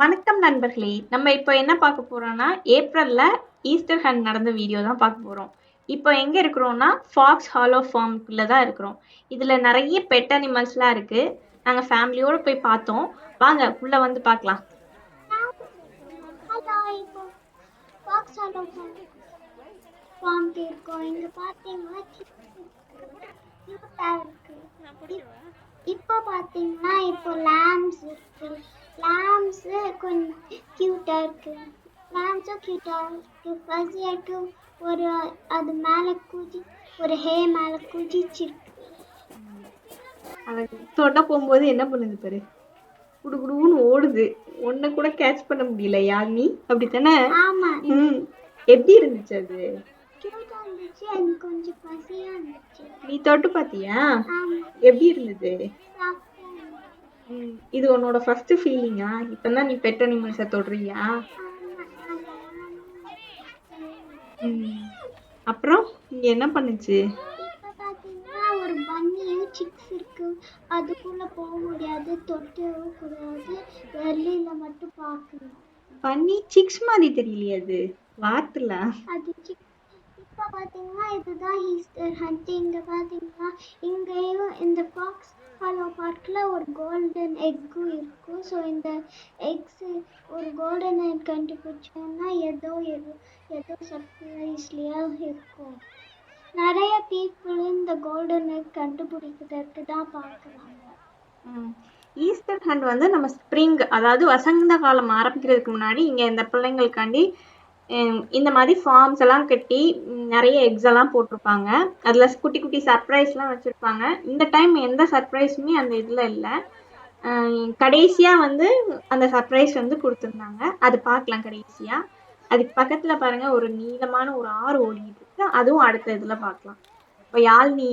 வணக்கம் நண்பர்களே! நம்ம இப்போ என்ன பார்க்க போறோம்னா, ஏப்ரல்ல ஈஸ்டர் ஹண்ட் நடந்த வீடியோ தான் பார்க்க போறோம். இப்போ எங்க இருக்கிறோம்னா, ஃபாக்ஸ் ஹாலோ ஃபார்ம்குள்ள தான் இருக்கிறோம். இதுல நெறைய பெட் அனிமல்ஸ்லாம் இருக்கு. நாங்க ஃபேமிலியோட போய் பார்த்தோம். வாங்க உள்ள வந்து பார்க்கலாம். ஹலோ இப்போ ஃபாக்ஸ் ஹாலோ ஃபார்ம்க்கு இருக்கோம். இங்க பாத்தீங்கன்னா கியூட்டா இருக்கு. இப்போ பாத்தீங்கன்னா இப்போ லேம்ஸ் இருக்கு. லேம்ஸ் கொஞ்சம் கியூட்டா இருக்கு. லேம்ஸும் கியூட்டா இருக்கு. ஃபஸியாட்டு ஒரு அது மேல ஒரு ஹே மேல குதிச்சிருக்கு. அவன் தொட போகும்போது என்ன பண்ணுது பாரு. குடுகுடுன்னு ஓடுது. ஒன்ன கூட கேட்ச் பண்ண முடியல யாழ்னி. அப்படித்தானே? ஆமா எப்படி இருந்துச்சு அது? கியூட்டா இருந்துச்சு. அது கொஞ்சம் பசியா இருந்துச்சு. நீ தொட்டு பார்த்தியா? ஆமா எப்படி இருந்தது? சாஃப்டா இருந்துச்சு. இது உன்னோட ஃபர்ஸ்ட் ஃபீலிங்கா? இப்பதான் நீ பெட் அனிமல்ஸை தொடுறியா? அப்புறம் இங்க என்ன பண்ணுச்சு? இப்ப பாத்தீங்கன்னா ஒரு பன்னியும் சிக்ஸ் இருக்கு. அதுக்குள்ள போக முடியாது, தொட்டவும் கூடாது, வெளியில மட்டும் பார்க்கணும். பன்னி சிக்ஸ் மாதிரி தெரியலையே அது வாத்துல. அது இப்ப பாத்தீங்கன்னா இதுதான் ஈஸ்டர் ஹண்ட். இங்க பாத்தீங்கன்னா இங்கேயும் இந்த ஃபாக்ஸ் ஹாலோ பார்க்ல ஒரு கோல்டன் எக்கும் இருக்கும். ஸோ இந்த எக்ஸ் ஒரு கோல்டன் எக் கண்டுபிடிச்சோம்னா ஏதோ சர்ப்ரைஸ்லயா இருக்கும். நிறைய பீப்புள் இந்த கோல்டன் எக் கண்டுபிடிக்கிறதுக்கு தான் பார்க்குறாங்க. ஈஸ்டர் ஹண்ட் வந்து நம்ம ஸ்ப்ரிங், அதாவது வசந்த காலம் ஆரம்பிக்கிறதுக்கு முன்னாடி இங்கே இந்த பிள்ளைங்களுக்காண்டி இந்த மாதிரி ஃபார்ம்ஸ் எல்லாம் கட்டி நிறைய எக்ஸ் எல்லாம் போட்டிருப்பாங்க. அதில் குட்டி குட்டி சர்ப்ரைஸ்லாம் வச்சுருப்பாங்க. இந்த டைம் எந்த சர்ப்ரைஸுமே அந்த இதில் இல்லை. கடைசியாக வந்து அந்த சர்ப்ரைஸ் வந்து கொடுத்துருந்தாங்க. அது பார்க்கலாம் கடைசியாக. அதுக்கு பக்கத்தில் பாருங்க ஒரு நீளமான ஒரு ஆறு ஓடிட்டு இருக்கு. அதுவும் அடுத்த இதில் பார்க்கலாம். இப்போ யாழ்னி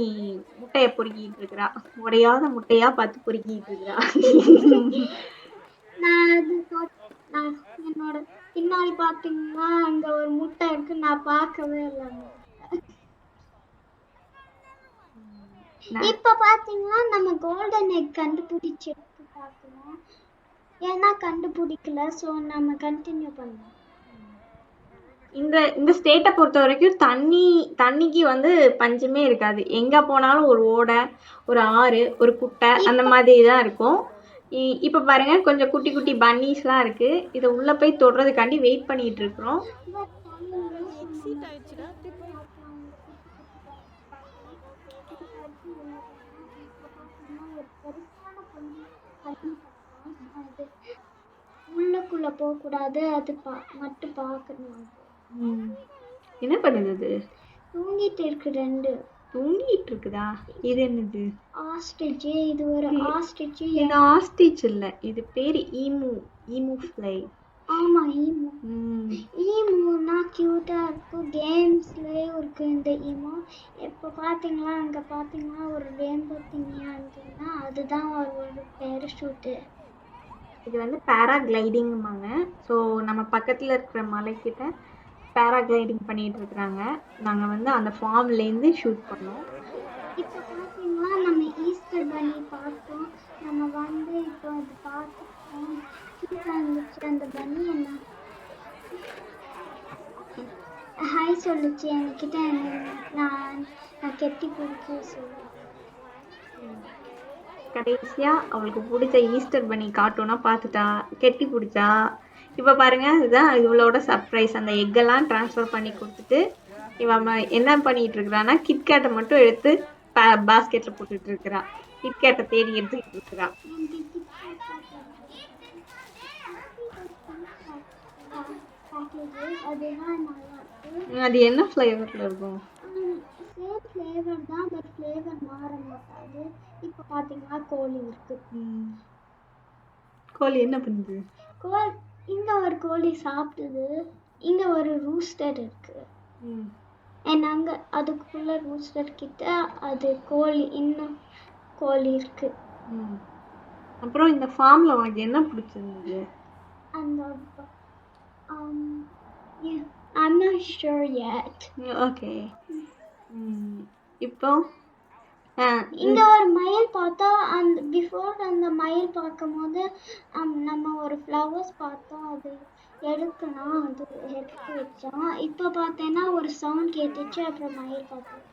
முட்டையை பொறுக்கிட்டு இருக்கிறா. உடையாத முட்டையா பார்த்து பொறுக்கிட்டு இருக்கிறா. நான் என்னோட பின்னாடி பார்த்தீங்கன்னா அங்க ஒரு முட்டை இருக்கு. நான் பார்க்கவே இல்லை. இப்ப பாத்தீங்கன்னா நம்ம கோல்டன் எக் கண்டுபிடிச்சிருக்கு பார்க்கலாம். ஏன்னா கண்டுபிடிக்கல, ஸோ நம்ம கண்டினியூ பண்ணலாம். இந்த ஸ்டேட்டை பொறுத்த வரைக்கும் தண்ணிக்கு வந்து பஞ்சமே இருக்காது. எங்க போனாலும் ஒரு ஓடை, ஒரு ஆறு, ஒரு குட்டை அந்த மாதிரி தான் இருக்கும். இப்ப பாருங்க கொஞ்சம் குட்டி குட்டி பன்னீஸ்லாம் இருக்கு. இதை உள்ள போய் தொடுறதுக்காண்டி வெயிட் பண்ணிட்டு இருக்கிறோம். உள்ளுக்குள்ள போக கூடாது, அது மட்டும் பார்க்கணும். என்ன பண்ணுது? தூங்கிட்டு இருக்கு. ரெண்டு தூங்கிட்டு இருக்குதா? இது என்னது? ஆஸ்ட்ரிச். இது ஒரு ஆஸ்ட்ரிச். இது ஆஸ்ட்ரிச் இல்ல, இது பேரு ஈமு ஃப்ளை. ஆமா ஈமு. ஈமுனா கியூட்டா இருக்கும். கேம்ஸ்லயே இருக்கு இந்த ஈமு. இப்ப பாத்தீங்களா அங்க பாத்தீங்கன்னா ஒரு ரெயின்போ திங்கியா இருந்ததுன்னா அதுதான் ஒரு பேராஷூட்டு. இது வந்து பேராகிளைடிங்பாங்க. ஸோ நம்ம பக்கத்தில் இருக்கிற மலைக்கிட்ட பேராகிளைடிங் பண்ணிட்டு இருக்கிறாங்க. நாங்கள் வந்து அந்த ஃபார்ம்லேருந்து ஷூட் பண்ணோம். இப்போ பார்த்தீங்கன்னா நம்ம ஈஸ்டர் பன்னி பார்த்தோம். நம்ம வந்து இப்போ அது பார்த்துட்டோம். கியூட்டாக இருந்துச்சு அந்த பன்னி. என்ன ஹாய் சொல்லுச்சு என்கிட்ட. நான் கெட்டி பிடிச்சி சொல்லுவேன். கடைசியா அவளுக்கு பிடிச்ச ஈஸ்டர் பன்னி கார்ட்டூனா பார்த்துட்டா, கெட்டி பிடிச்சா. இப்போ பாருங்க இதுதான் இவளோட சர்ப்ரைஸ். அந்த எக்கெல்லாம் ட்ரான்ஸ்ஃபர் பண்ணி கொடுத்துட்டு இவன் என்ன பண்ணிட்டு இருக்கிறான்னா கிட்கேட்டை மட்டும் எடுத்து பாஸ்கெட்ல போட்டுட்டு இருக்கிறா. கிட்கேட்டை தேடி எடுத்துக்கிட்டு இருக்கிறா. அது என்ன ஃப்ளேவர்ல இருக்கும்? சேம் ஃப்ளேவர் தான், பட் ஃப்ளேவர் மாற மாட்டாது. இப்போ பார்த்தீங்கன்னா கோழி இருக்கு. கோழி என்ன பண்ணுது? இங்க ஒரு கோழி சாப்பிடுது. இங்க ஒரு ரூஸ்டர் இருக்கு. அங்க அதுக்குள்ள ரூஸ்டர் கிட்ட அது கோழி, இன்னும் கோழி இருக்கு. அப்புறம் இந்த ஃபார்ம்ல உனக்கு என்ன பிடிச்சிருந்தது? அந்த I'm not sure yet. Okay. இப்போ இங்க ஒரு மயில் பார்த்தா அந்த பிஃபோர் அந்த மயில் பார்க்கும்போது நம்ம ஒரு ஃப்ளவர்ஸ் பார்த்தோம், அது எடுக்கலாம், அது எடுத்து வச்சோம். இப்போ பார்த்தேன்னா ஒரு சவுண்ட் கேட்டுச்சு, அப்புறம் மயில் பார்த்தோம்.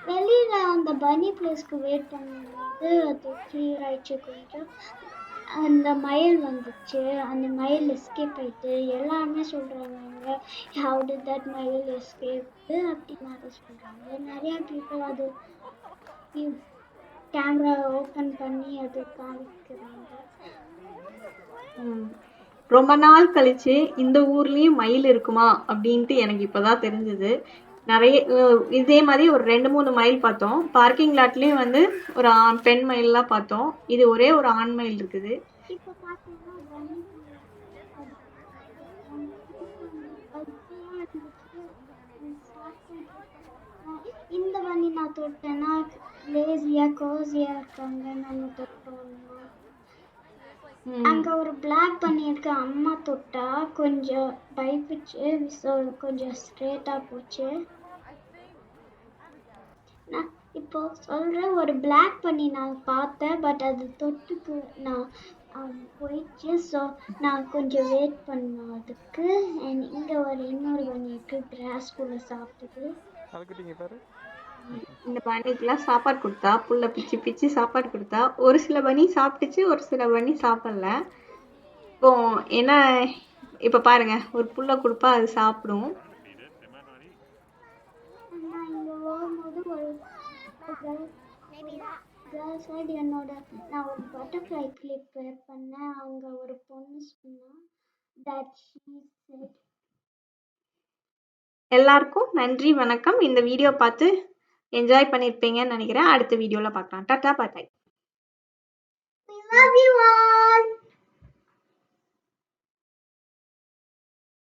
வெளியில அந்த பனி பிளேஸ்க்கு வெயிட் பண்ணும்போது அது கிளியர் ஆயிடுச்சு கொஞ்சம். அந்த மயில் வந்துச்சு, அந்த மயில் எஸ்கேப் ஆயிட்டு எல்லாருமே சொல்றாங்க அங்க how did that மயில் escape அப்படி மாதிரி சொல்றாங்க. நிறைய பீப்புள் அது கேமரா ஓபன் பண்ணி அது காமிக்கிறாங்க. ரொம்ப நாள் கழிச்சு இந்த ஊர்லயும் மயில் இருக்குமா அப்படின்ட்டு எனக்கு இப்பதான் தெரிஞ்சது. நிறைய இதே மாதிரி ஒரு 2-3 மயில் பார்த்தோம். பார்க்கிங் லாட்லயும் வந்து ஒரு பெண் மயில்லாம் பார்த்தோம். இது ஒரே ஒரு ஆண் மயில் இருக்குது. இப்ப பாத்தீங்கன்னா இந்த வண்டி நான் தொட்டேன்னா லேசியா கோசியா இருக்காங்க, நம்ம தொட்டோம்னா. அங்க ஒரு பிளாக் பண்ணி இருக்கு, அம்மா தொட்டா கொஞ்சம் பயப்பிச்சு, கொஞ்சம் ஸ்ட்ரெயிட்டா போச்சு. நான் இப்போ சொல்றேன், ஒரு பிளாக் பண்ணி நான் பார்த்தேன், பட் அது தொட்டுக்கு நான் போயிடுச்சு. ஸோ நான் கொஞ்சம் வெயிட் பண்ணேன் அதுக்கு. அண்ட் இங்க ஒரு இன்னொரு பண்ணி இருக்கு, கிராஸ்குள்ள சாப்பிட்டுது. இந்த பனிக்கெல்லாம் சாப்பாடு கொடுத்தா, புல்ல பிச்சு பிச்சு சாப்பாடு கொடுத்தா, ஒரு சில பனி சாப்பிட்டுச்சு, ஒரு சில பனி சாப்பிடல. இப்போ என்ன, இப்ப பாருங்க, ஒரு புல்ல கொடுப்பா அது சாப்பிடும். நான் இங்க வரும்போது ஒரு கேர்ள் சைடு நான் ஒரு பட்டர்ஃப்ளை கிளிப் வேர் பண்ணேன். அவங்க ஒரு பொண்ணு சொன்னா that she said. எல்லாருக்கும் நன்றி, வணக்கம். இந்த வீடியோ பார்த்து என்ஜாய் பண்ணிருப்பீங்கன்னு நினைக்கிறேன். அடுத்த வீடியோல பார்க்கலாம். டாடா, பாய். We love you all.